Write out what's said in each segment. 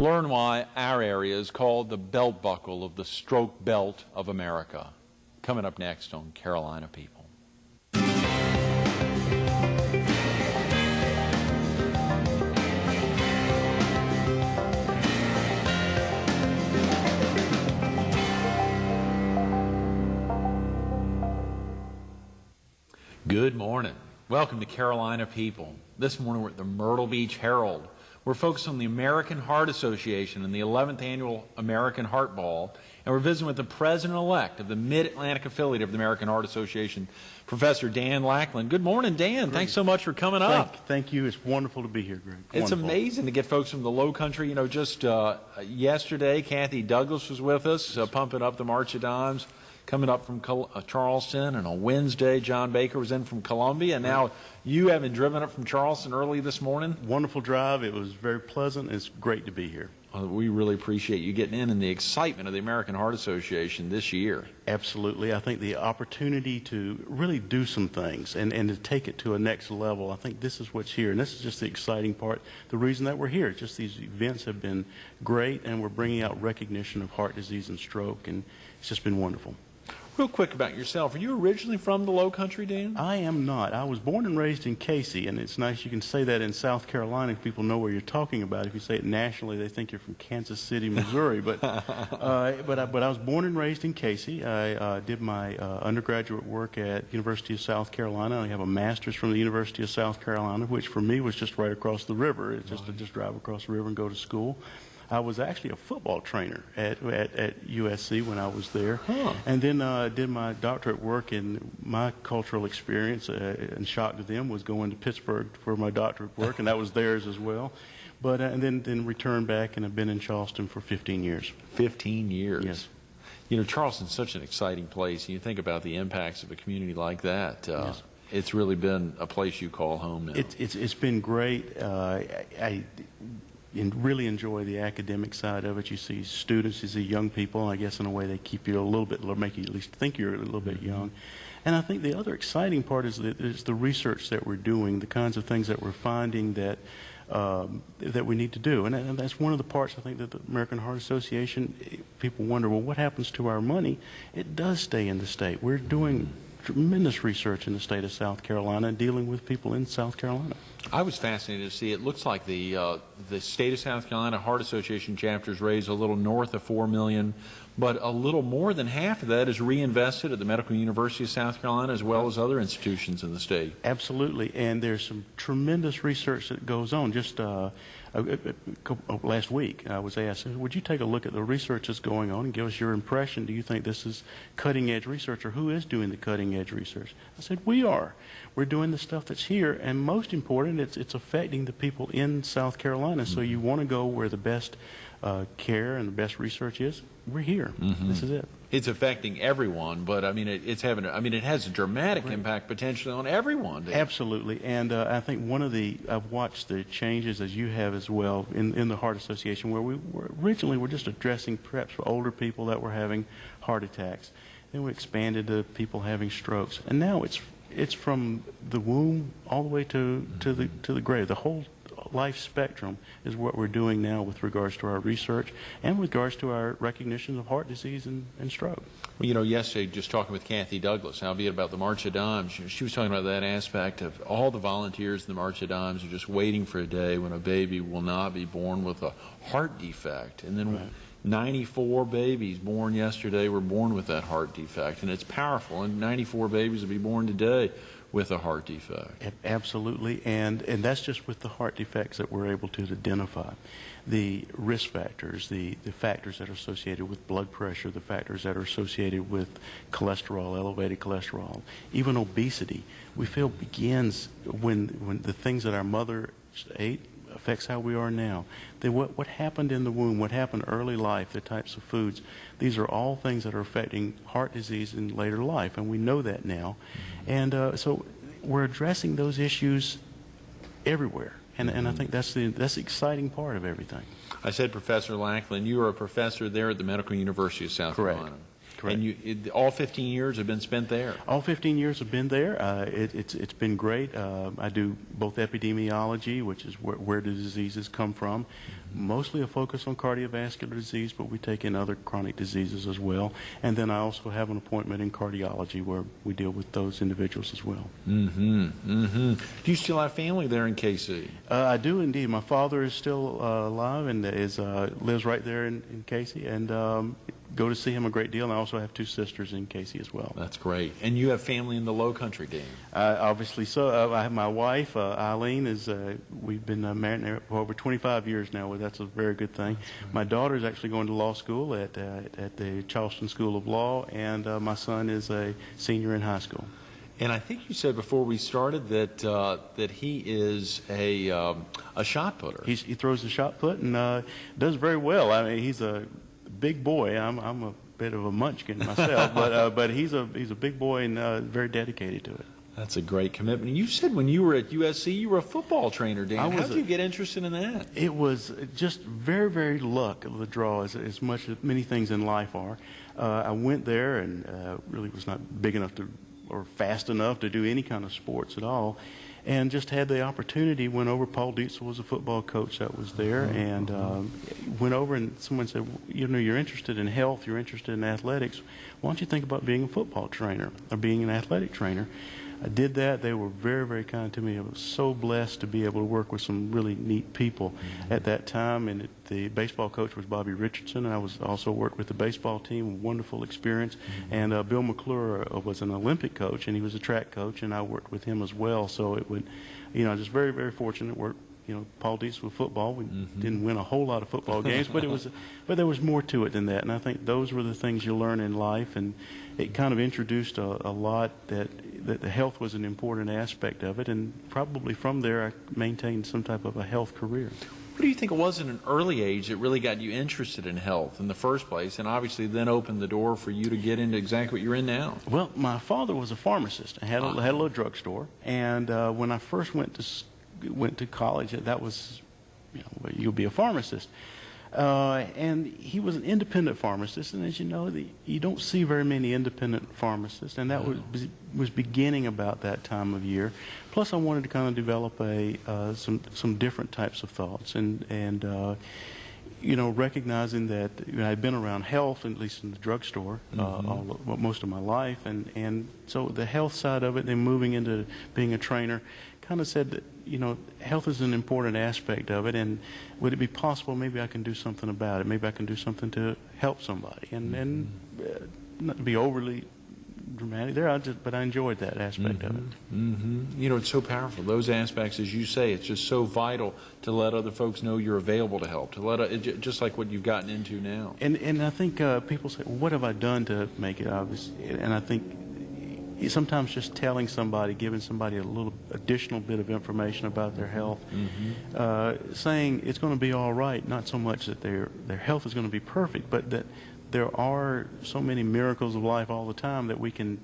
Learn why our area is called the belt buckle of the stroke belt of America. Coming up next on Carolina People. Good morning. Welcome to Carolina People. This morning we're at the Myrtle Beach Herald. We're focused on the American Heart Association and the 11th Annual American Heart Ball, and we're visiting with the President-elect of the Mid-Atlantic Affiliate of the American Heart Association, Professor Dan Lackland. Good morning, Dan. Great. Thanks so much for coming up. Thank you. It's wonderful to be here, Greg. It's wonderful. amazing to get folks from the Low Country. You know, just yesterday, Kathy Douglas was with us, pumping up the March of Dimes, coming up from Charleston, and on Wednesday, John Baker was in from Columbia, and now you having driven up from Charleston early this morning. Wonderful drive. It was very pleasant. It's great to be here. We really appreciate you getting in and the excitement of the American Heart Association this year. Absolutely. I think the opportunity to really do some things and to take it to a next level, I think this is what's here. And this is just the exciting part. The reason that we're here, just these events have been great, and we're bringing out recognition of heart disease and stroke, and it's just been wonderful. Real quick about yourself. Are you originally from the Low Country, Dan? I am not. I was born and raised in Casey, and it's nice you can say that in South Carolina. People know where you're talking about. If you say it nationally, they think you're from Kansas City, Missouri. But I was born and raised in Casey. I did my undergraduate work at University of South Carolina. I have a master's from the University of South Carolina, which for me was just right across the river. It's just to just drive across the river and go to school. I was actually a football trainer at USC when I was there, and then did my doctorate work. In my cultural experience, and shock to them, was going to Pittsburgh for my doctorate work, and that was theirs as well. But and then returned back, and have been in Charleston for 15 years. 15 years. Yes. You know, Charleston's such an exciting place. You think about the impacts of a community like that. Yes. It's really been a place you call home now. It's been great. I really enjoy the academic side of it. You see students, you see young people, and I guess in a way they keep you a little bit, or make you at least think you're a little bit young. And I think the other exciting part is the research that we're doing, the kinds of things that we're finding that that we need to do. And that's one of the parts, I think, that the American Heart Association, people wonder, well, what happens to our money? It does stay in the state. We're doing tremendous research in the state of South Carolina and dealing with people in South Carolina. I was fascinated to see. It looks like the state of South Carolina Heart Association chapters raised a little north of $4 million, but a little more than half of that is reinvested at the Medical University of South Carolina as well as other institutions in the state. Absolutely, and there's some tremendous research that goes on. Just last week, I was asked, would you take a look at the research that's going on and give us your impression? Do you think this is cutting-edge research, or who is doing the cutting-edge research? I said, we are. We're doing the stuff that's here, and most important, it's affecting the people in South Carolina. So you want to go where the best care and the best research is. We're here. This is it. It's affecting everyone, but I mean, it has a dramatic impact potentially on everyone. Absolutely, and I think I've watched the changes, as you have as well, in the Heart Association, where we were originally just addressing perhaps for older people that were having heart attacks. Then we expanded to people having strokes, and now it's from the womb all the way to the grave. The whole life spectrum is what we're doing now with regards to our research and with regards to our recognition of heart disease and stroke. Well, you know, yesterday, just talking with Kathy Douglas, albeit about the March of Dimes, she was talking about that aspect of all the volunteers in the March of Dimes are just waiting for a day when a baby will not be born with a heart defect. And then 94 babies born yesterday were born with that heart defect, and it's powerful. And 94 babies will be born today with a heart defect. Absolutely, and that's just with the heart defects that we're able to identify. The risk factors, the factors that are associated with blood pressure, the factors that are associated with cholesterol, elevated cholesterol, even obesity, we feel begins when the things that our mother ate affects how we are now. Then what happened in the womb, what happened early life, the types of foods, these are all things that are affecting heart disease in later life, and we know that now. And so we're addressing those issues everywhere, and I think that's the exciting part of everything. I said, Professor Lackland, you are a professor there at the Medical University of South Carolina. Correct. And all 15 years have been spent there. All 15 years have been there. It's been great. I do both epidemiology, which is where the diseases come from, mostly a focus on cardiovascular disease, but we take in other chronic diseases as well. And then I also have an appointment in cardiology where we deal with those individuals as well. Do you still have family there in KC? I do indeed. My father is still alive and lives right there in Casey, and go to see him a great deal. And I also have two sisters in Casey as well. That's great. And you have family in the Low Country, Dan? Obviously so. I have my wife, Eileen. We've been married for over 25 years now. Well, that's a very good thing. Right. My daughter is actually going to law school at the Charleston School of Law, and my son is a senior in high school. And I think you said before we started that he is a shot putter. He throws the shot put and does very well. I mean, he's a big boy. I'm a bit of a munchkin myself, but he's a big boy and very dedicated to it. That's a great commitment. You said when you were at USC, you were a football trainer, Dan. How did you get interested in that? It was just very, very luck of the draw, as much as many things in life are. I went there and really was not big enough or fast enough to do any kind of sports at all, and just had the opportunity. Went over. Paul Dietzel was a football coach that was there, and went over, and someone said, you're interested in health, you're interested in athletics, why don't you think about being a football trainer or being an athletic trainer? I did that. They were very, very kind to me. I was so blessed to be able to work with some really neat people at that time. And the baseball coach was Bobby Richardson, and I was also worked with the baseball team. Wonderful experience. And Bill McClure was an Olympic coach, and he was a track coach, and I worked with him as well. So it would, just very, very fortunate work. Paul Dietz with football. We didn't win a whole lot of football games, but there was more to it than that. And I think those were the things you learn in life, and it kind of introduced a lot that the health was an important aspect of it. And probably from there, I maintained some type of a health career. What do you think it was at an early age that really got you interested in health in the first place, and obviously then opened the door for you to get into exactly what you're in now? Well, my father was a pharmacist. I had a little drugstore, and when I first went to college, that was, you'll be a pharmacist. And he was an independent pharmacist, and as you know, you don't see very many independent pharmacists, and that was beginning about that time of year. Plus, I wanted to kind of develop some different types of thoughts, and recognizing that I'd been around health, at least in the drugstore, most of my life, and so the health side of it, then moving into being a trainer, kind of said that health is an important aspect of it, and would it be possible maybe I can do something about it? Maybe I can do something to help somebody, and not to be overly dramatic there, but I enjoyed that aspect of it. It's so powerful. Those aspects, as you say, it's just so vital to let other folks know you're available to help, just like what you've gotten into now. And I think people say, well, what have I done to make it obvious? And I think sometimes just telling somebody, giving somebody a little additional bit of information about their health, saying it's going to be all right, not so much that their health is going to be perfect, but that there are so many miracles of life all the time that we can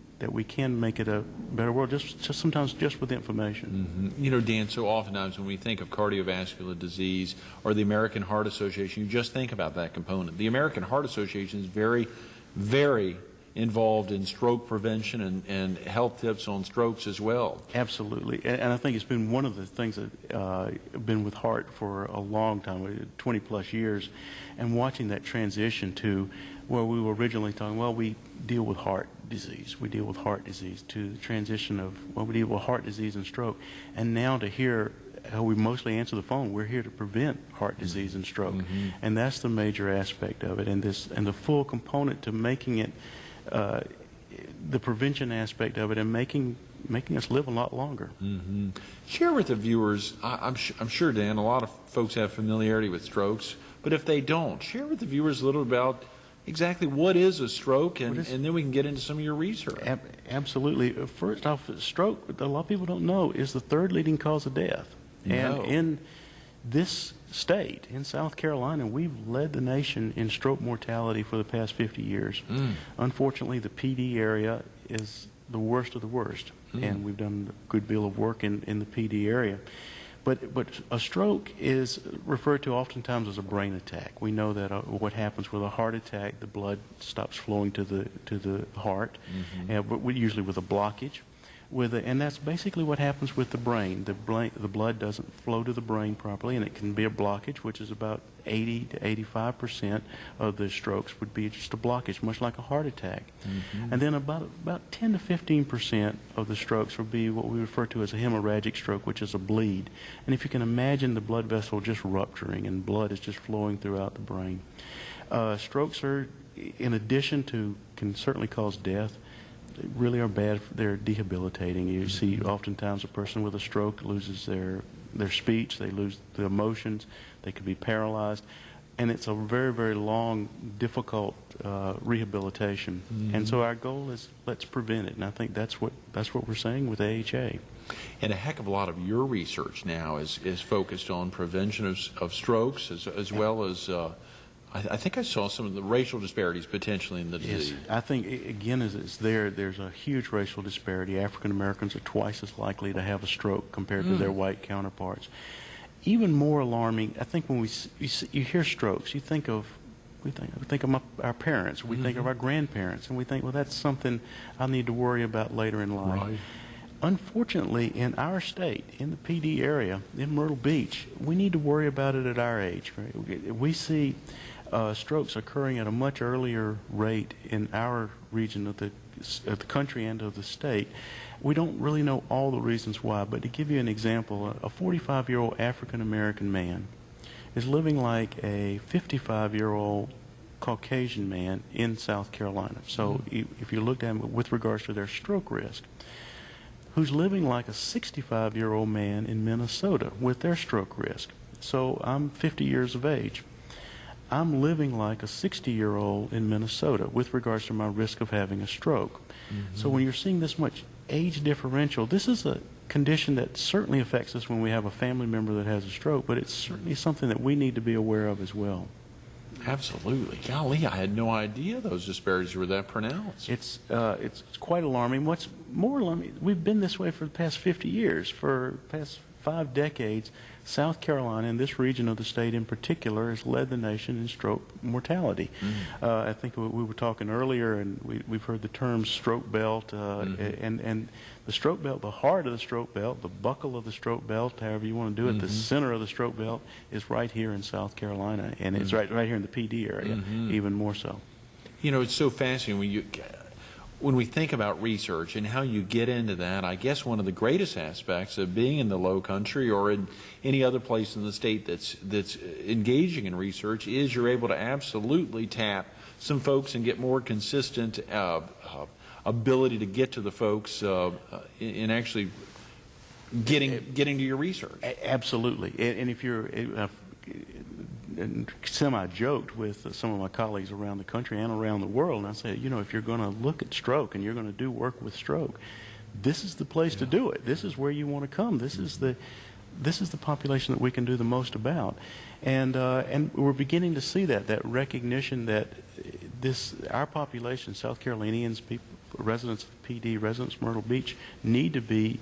make it a better world, just sometimes just with information. Dan, so oftentimes when we think of cardiovascular disease or the American Heart Association, you just think about that component. The American Heart Association is very, very involved in stroke prevention and health tips on strokes as well. Absolutely. And I think it's been one of the things that I've been with heart for a long time, 20 plus years, and watching that transition to where we were originally talking, well, we deal with heart disease, to the transition of, well, we deal with heart disease and stroke, and now to hear how we mostly answer the phone, we're here to prevent heart disease and stroke. And that's the major aspect of it, and the full component to making it the prevention aspect of it, and making us live a lot longer. Share with the viewers, I'm sure, Dan, a lot of folks have familiarity with strokes, but if they don't, share with the viewers a little about exactly what is a stroke, and then we can get into some of your research. Absolutely. First off, stroke, a lot of people don't know, is the third leading cause of death. And in this state, in South Carolina, we've led the nation in stroke mortality for the past 50 years. Unfortunately, the PD area is the worst of the worst, and we've done a good deal of work in the PD area. But a stroke is referred to oftentimes as a brain attack. We know that what happens with a heart attack, the blood stops flowing to the heart, but usually with a blockage. And that's basically what happens with the brain. The blood doesn't flow to the brain properly, and it can be a blockage, which is about 80 to 85% of the strokes would be just a blockage, much like a heart attack. And then about 10 to 15% of the strokes would be what we refer to as a hemorrhagic stroke, which is a bleed. And if you can imagine the blood vessel just rupturing and blood is just flowing throughout the brain. Strokes are, in addition to, can certainly cause death. They really are bad. They're debilitating. You see oftentimes a person with a stroke loses their speech, they lose the emotions, they could be paralyzed, and it's a very, very long, difficult rehabilitation. And so our goal is let's prevent it, and I think that's what we're saying with AHA. And a heck of a lot of your research now is focused on prevention of strokes as well as I think I saw some of the racial disparities potentially in the disease. Yes, I think, again, as it's there's a huge racial disparity. African Americans are twice as likely to have a stroke compared to their white counterparts. Even more alarming, I think when you hear strokes, we think of our parents, we think of our grandparents, and we think, well, that's something I need to worry about later in life. Right. Unfortunately, in our state, in the PD area, in Myrtle Beach, we need to worry about it at our age. Right? We see strokes occurring at a much earlier rate in our region of the country and of the state. We don't really know all the reasons why, but to give you an example, a 45-year-old African-American man is living like a 55-year-old Caucasian man in South Carolina. So if you looked at them with regards to their stroke risk, who's living like a 65-year-old man in Minnesota with their stroke risk. So I'm 50 years of age. I'm living like a 60-year-old in Minnesota with regards to my risk of having a stroke. So when you're seeing this much age differential, this is a condition that certainly affects us when we have a family member that has a stroke, but it's certainly something that we need to be aware of as well. Absolutely. Golly, I had no idea those disparities were that pronounced. It's quite alarming. What's more alarming, we've been this way for the past 50 years. For the past 5 decades, South Carolina, and this region of the state in particular, has led the nation in stroke mortality. I think we were talking earlier, and we've heard the term stroke belt, and the stroke belt, the heart of the stroke belt, the buckle of the stroke belt, however you want to do it, the center of the stroke belt is right here in South Carolina, and it's right here in the PD area, even more so. You know, it's so fascinating when we think about research and how you get into that. I guess one of the greatest aspects of being in the Low Country or in any other place in the state that's engaging in research is you're able to absolutely tap some folks and get more consistent ability to get to the folks in actually getting to your research. Absolutely. And if you're semi-joked with some of my colleagues around the country and around the world, and I say, you know, if you're going to look at stroke and you're going to do work with stroke, this is the place to do it. This is where you want to come. This is the population that we can do the most about, and we're beginning to see that recognition that our population, South Carolinians, people, residents of PD, residents of Myrtle Beach, need to be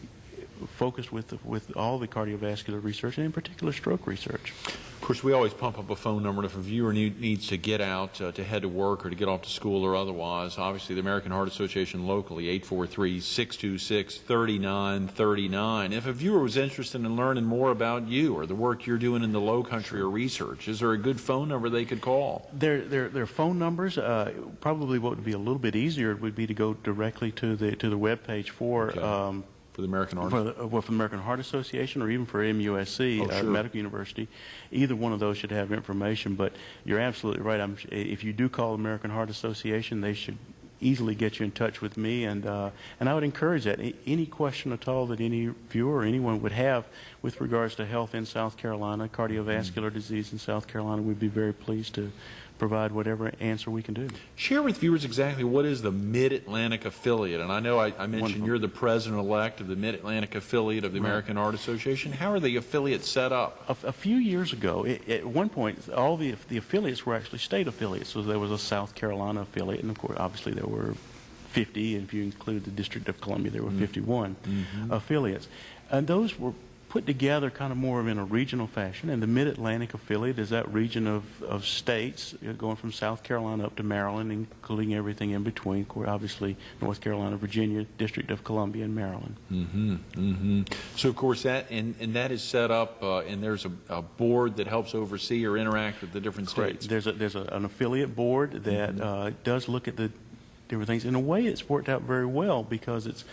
focused with all the cardiovascular research, and in particular stroke research. Of course, we always pump up a phone number, and if a viewer needs to get out to head to work or to get off to school or otherwise, obviously the American Heart Association locally, 843-626-3939. If a viewer was interested in learning more about you or the work you're doing in the Low Country or research, is there a good phone number they could call? Their phone numbers, probably what would be a little bit easier would be to go directly to the web page for For the American Heart? For the American Heart Association, or even for MUSC, sure. Medical University. Either one of those should have information, but you're absolutely right. If you do call the American Heart Association, they should easily get you in touch with me, and I would encourage that. Any question at all that any viewer or anyone would have with regards to health in South Carolina, cardiovascular disease in South Carolina, we'd be very pleased to provide whatever answer we can do. Share with viewers exactly what is the Mid-Atlantic Affiliate. And I know I mentioned Wonderful. You're the president-elect of the Mid-Atlantic Affiliate of the American Heart Association. How are the affiliates set up? A few years ago, at one point, all the affiliates were actually state affiliates. So there was a South Carolina affiliate, and of course, obviously there were 50, and if you include the District of Columbia, there were 51 affiliates. And those were put together kind of more of in a regional fashion, and the Mid-Atlantic affiliate is that region of states going from South Carolina up to Maryland, including everything in between, obviously North Carolina, Virginia, District of Columbia, and Maryland. So, of course, that and that is set up, and there's a board that helps oversee or interact with the different states. Right. There's an affiliate board that does look at the different things. In a way, it's worked out very well because it's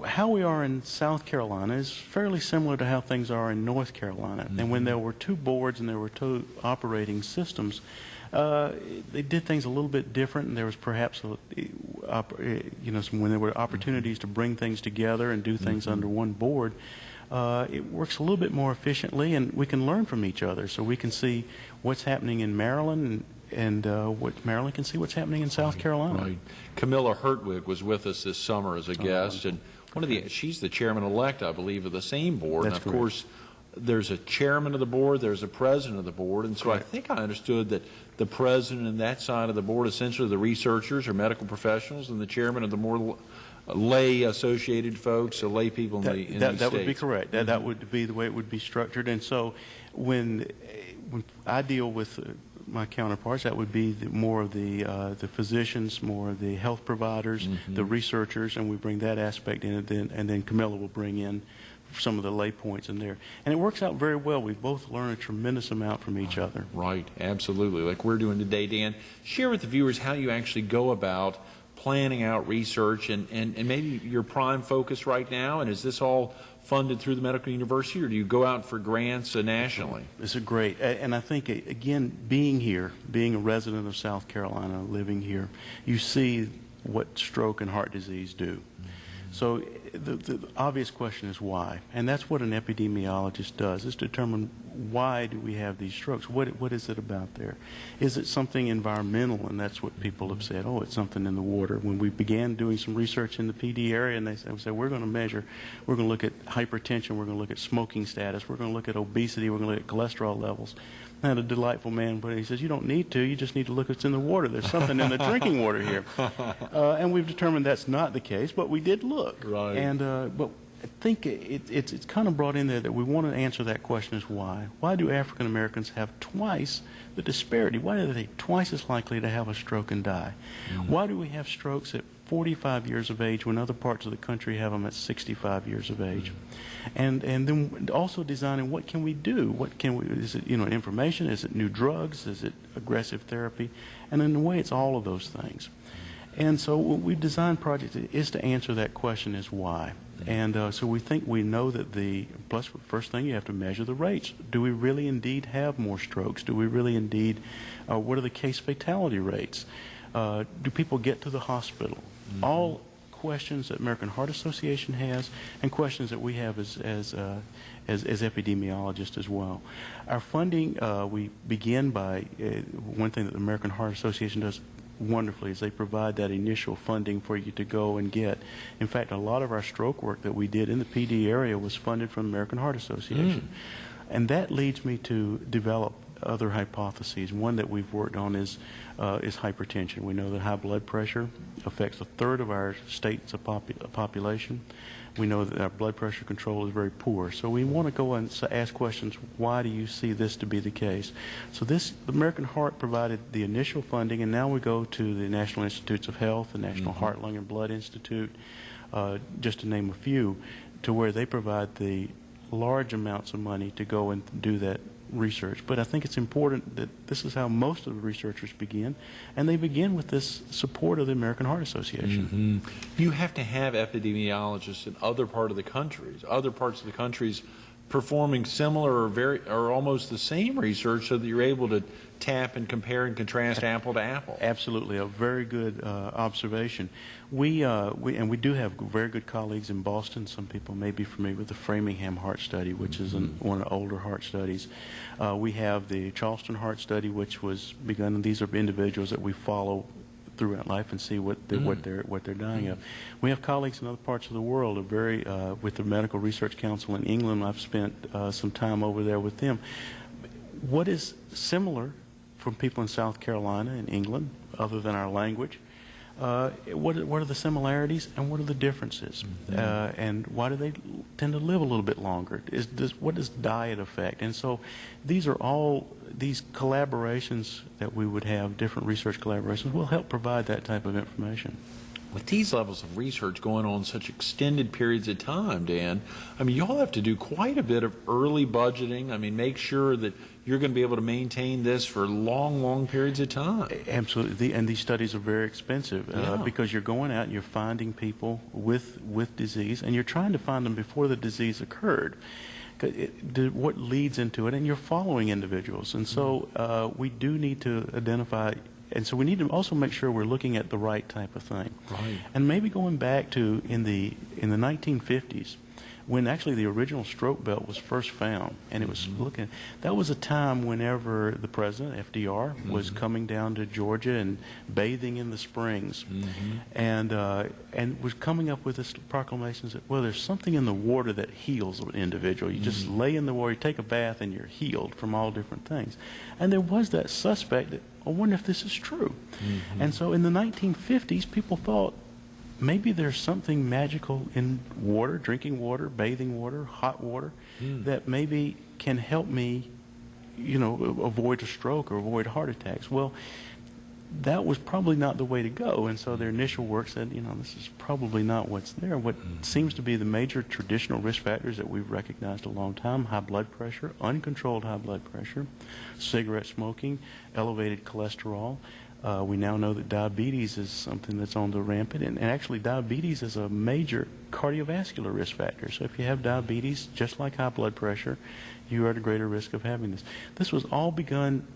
how we are in South Carolina is fairly similar to how things are in North Carolina. And when there were two boards and there were two operating systems, they did things a little bit different, and there was perhaps, when there were opportunities to bring things together and do things under one board, it works a little bit more efficiently, and we can learn from each other. So we can see what's happening in Maryland, and what Maryland can see what's happening in South Carolina. Right. Camilla Hertwig was with us this summer as a guest, and she's the chairman-elect, I believe, of the same board. That's and of course, there's a chairman of the board, there's a president of the board, and so I think I understood that the president and that side of the board, essentially the researchers or medical professionals, and the chairman of the more lay associated folks, so lay people in the that states. would be correct. That would be the way it would be structured. And so when I deal with my counterparts, that would be more of the physicians, more of the health providers, the researchers, and we bring that aspect in, and then Camilla will bring in some of the lay points in there. And it works out very well. We've both learned a tremendous amount from each other. Right, absolutely. Like we're doing today, Dan. Share with the viewers how you actually go about planning out research and maybe your prime focus right now, and is this all funded through the medical university, or do you go out for grants nationally? It's a great, and I think, again, being here, being a resident of South Carolina, living here, you see what stroke and heart disease do. So the obvious question is why, and that's what an epidemiologist does, is determine why do we have these strokes. What is it about there? Is it something environmental? And that's what people have said. Oh, it's something in the water. When we began doing some research in the PD area, and they said we're going to measure, we're going to look at hypertension, we're going to look at smoking status, we're going to look at obesity, we're going to look at cholesterol levels. I had a delightful man, but he says, you don't need to, you just need to look what's in the water. There's something in the drinking water here. And we've determined that's not the case, but we did look. Right. And, but I think it's kind of brought in there that we want to answer that question is why. Why do African Americans have twice the disparity? Why are they twice as likely to have a stroke and die? Why do we have strokes at 45 years of age when other parts of the country have them at 65 years of age? And then also designing what can we do? What can we, is it, information? Is it new drugs? Is it aggressive therapy? And in a way, it's all of those things. And so what we've designed projects is to answer that question is why. And so we think we know that plus first thing you have to measure the rates. Do we really indeed have more strokes? Do we really indeed, what are the case fatality rates? Do people get to the hospital? All questions that American Heart Association has, and questions that we have as epidemiologists as well. Our funding, we begin by one thing that the American Heart Association does wonderfully is they provide that initial funding for you to go and get. In fact, a lot of our stroke work that we did in the PD area was funded from the American Heart Association. And that leads me to develop other hypotheses. One that we've worked on is hypertension. We know that high blood pressure affects a third of our state's population. We know that our blood pressure control is very poor. So we want to go and ask questions, why do you see this to be the case? So the American Heart provided the initial funding, and now we go to the National Institutes of Health, the National Heart, Lung, and Blood Institute, just to name a few, to where they provide the large amounts of money to go and do that research. But I think it's important that this is how most of the researchers begin, and they begin with this support of the American Heart Association. You have to have epidemiologists in other parts of the countries performing similar or almost the same research so that you're able to tap and compare and contrast apple to apple. Absolutely, a very good observation. We do have very good colleagues in Boston. Some people may be familiar with the Framingham Heart Study, which is one of the older heart studies. We have the Charleston Heart Study, which was begun, and these are individuals that we follow throughout life and see what they're dying of. We have colleagues in other parts of the world, with the Medical Research Council in England. I've spent some time over there with them. What is similar from people in South Carolina and England, other than our language, what are the similarities and what are the differences? And why do they tend to live a little bit longer? What does diet affect? And so these are all, these collaborations that we would have, different research collaborations, will help provide that type of information. With these levels of research going on such extended periods of time, Dan, I mean, y'all have to do quite a bit of early budgeting. I mean, make sure that you're going to be able to maintain this for long, long periods of time. Absolutely, and these studies are very expensive because you're going out and you're finding people with disease, and you're trying to find them before the disease occurred. What leads into it, and you're following individuals, and so we do need to identify. And so we need to also make sure we're looking at the right type of thing. Right. And maybe going back to in the 1950s, when actually the original stroke belt was first found, and it was looking, that was a time whenever the president, FDR, was coming down to Georgia and bathing in the springs, and was coming up with this proclamation that, well, there's something in the water that heals an individual. You just lay in the water, you take a bath, and you're healed from all different things. And there was that suspect that, I wonder if this is true. And so in the 1950s, people thought, maybe there's something magical in water, drinking water, bathing water, hot water, that maybe can help me, avoid a stroke or avoid heart attacks. Well, that was probably not the way to go, and so their initial work said, this is probably not what's there. What seems to be the major traditional risk factors that we've recognized a long time: high blood pressure, uncontrolled high blood pressure, cigarette smoking, elevated cholesterol. We now know that diabetes is something that's on the rampant, and actually diabetes is a major cardiovascular risk factor. So if you have diabetes, just like high blood pressure, you are at a greater risk of having this. This was all begun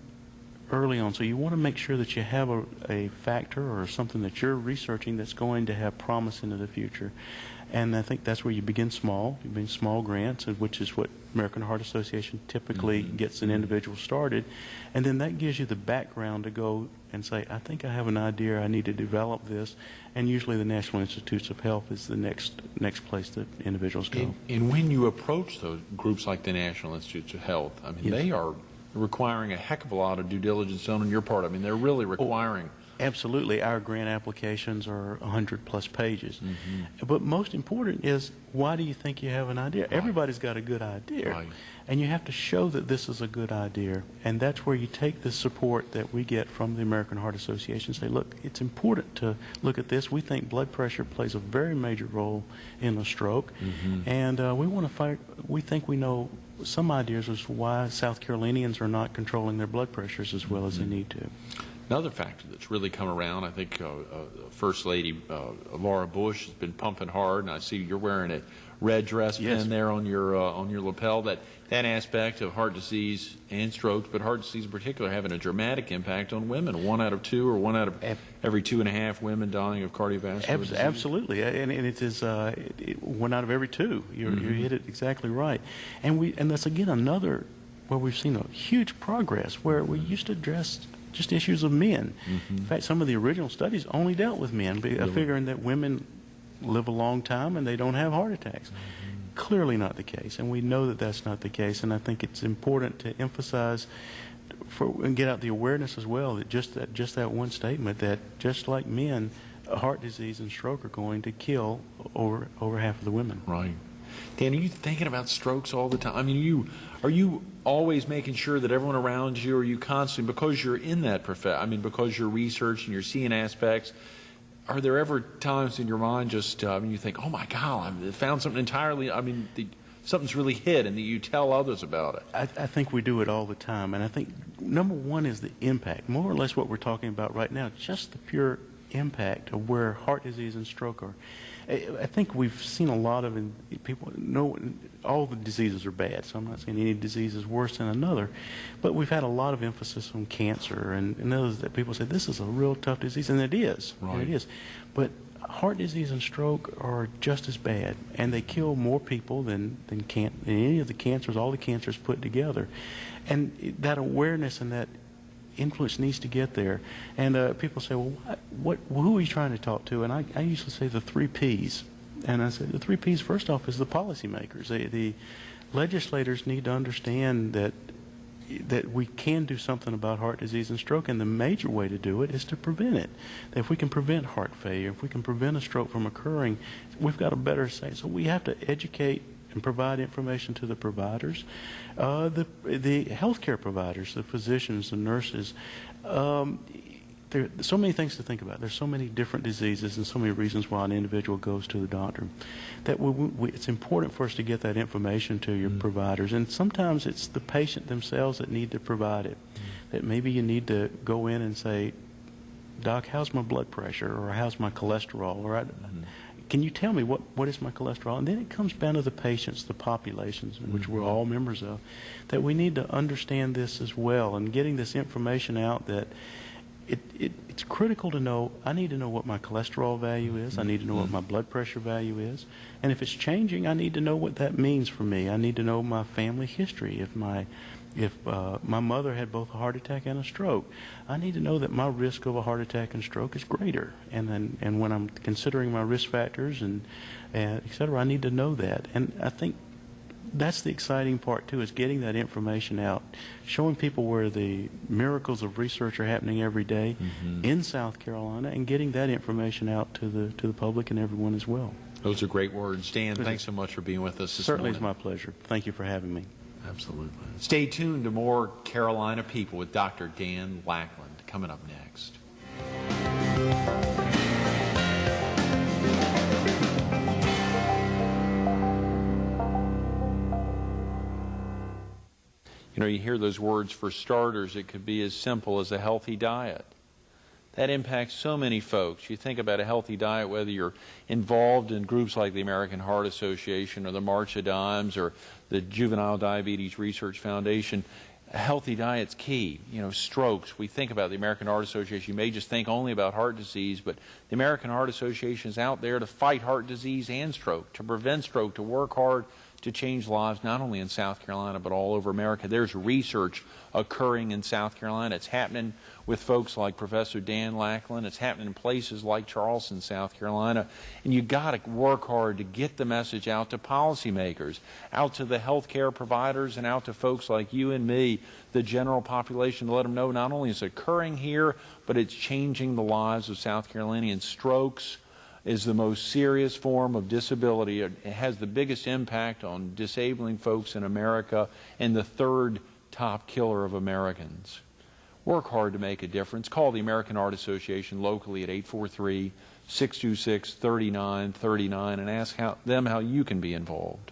early on, so you want to make sure that you have a factor or something that you're researching that's going to have promise into the future. And I think that's where you begin small. You begin small grants, which is what American Heart Association typically gets an individual started. And then that gives you the background to go and say, I think I have an idea, I need to develop this. And usually the National Institutes of Health is the next place that individuals go. And when you approach those groups like the National Institutes of Health, I mean, they are requiring a heck of a lot of due diligence on your part. I mean, they're really requiring. Absolutely. Our grant applications are 100+ pages. But most important is, why do you think you have an idea? Right. Everybody's got a good idea. Right. And you have to show that this is a good idea. And that's where you take the support that we get from the American Heart Association and say, look, it's important to look at this. We think blood pressure plays a very major role in a stroke. And we think we know some ideas as to why South Carolinians are not controlling their blood pressures as well as they need to. Another factor that's really come around, I think First Lady Laura Bush has been pumping hard, and I see you're wearing a red dress pin there on your lapel. That aspect of heart disease and strokes, but heart disease in particular, having a dramatic impact on women. 1 out of 2, or 1 out of every 2.5 women dying of cardiovascular disease. Absolutely, and it is 1 out of every 2. You hit it exactly right, and that's again another where we've seen a huge progress where we used to address just issues of men. In fact, some of the original studies only dealt with men, figuring that women live a long time and they don't have heart attacks. Clearly not the case, and we know that that's not the case, and I think it's important to emphasize and get out the awareness as well that just that one statement, that just like men, heart disease and stroke are going to kill over half of the women. Right. Dan, are you thinking about strokes all the time? I mean, are you always making sure that everyone around you, or are you constantly, because you're in that profession, I mean, because you're researching, you're seeing aspects, are there ever times in your mind just, you think, oh my God, I found something entirely, something's really hit, and that you tell others about it? I think we do it all the time, and I think number one is the impact. More or less what we're talking about right now, just the pure impact of where heart disease and stroke are. I think we've seen a lot of people know all the diseases are bad, so I'm not saying any disease is worse than another, but we've had a lot of emphasis on cancer and others that people say this is a real tough disease, and it is. Right. And it is. But heart disease and stroke are just as bad, and they kill more people than any of the cancers, all the cancers put together. And that awareness and that influence needs to get there. And people say, well, who are you trying to talk to? And I usually say the 3 Ps. And I say the 3 Ps, first off, is the policymakers. The legislators need to understand that that we can do something about heart disease and stroke, and the major way to do it is to prevent it. That if we can prevent heart failure, if we can prevent a stroke from occurring, we've got a better say. So we have to educate and provide information to the providers, the healthcare providers, the physicians, the nurses. There are so many things to think about. There's so many different diseases and so many reasons why an individual goes to the doctor that it's important for us to get that information to your providers. And sometimes it's the patient themselves that need to provide it. That maybe you need to go in and say, Doc, how's my blood pressure, or how's my cholesterol, or can you tell me what is my cholesterol? And then it comes down to the patients, the populations, which we're all members of, that we need to understand this as well, and getting this information out that it's critical to know. I need to know what my cholesterol value is. I need to know what my blood pressure value is. And if it's changing, I need to know what that means for me. I need to know my family history. If my mother had both a heart attack and a stroke, I need to know that my risk of a heart attack and stroke is greater. And when I'm considering my risk factors and et cetera, I need to know that. And I think that's the exciting part too, is getting that information out, showing people where the miracles of research are happening every day in South Carolina, and getting that information out to the public and everyone as well. Those are great words. Dan, thanks so much for being with us this Certainly, morning. it's my pleasure. Thank you for having me. Absolutely. Stay tuned to more Carolina People with Dr. Dan Lackland coming up next. You know, you hear those words. For starters, it could be as simple as a healthy diet. That impacts so many folks. You think about a healthy diet, whether you're involved in groups like the American Heart Association or the March of Dimes or the Juvenile Diabetes Research Foundation. A healthy diet's key. You know, strokes. We think about the American Heart Association. You may just think only about heart disease, but the American Heart Association is out there to fight heart disease and stroke, to prevent stroke, to work hard to change lives not only in South Carolina but all over America. There's research occurring in South Carolina. It's happening with folks like Professor Dan Lackland. It's happening in places like Charleston, South Carolina. And you got to work hard to get the message out to policymakers, out to the healthcare providers, and out to folks like you and me, the general population, to let them know not only is it occurring here, but it's changing the lives of South Carolinians. Strokes is the most serious form of disability. It has the biggest impact on disabling folks in America, and the third top killer of Americans. Work hard to make a difference. Call the American Heart Association locally at 843-626-3939 and ask them how you can be involved.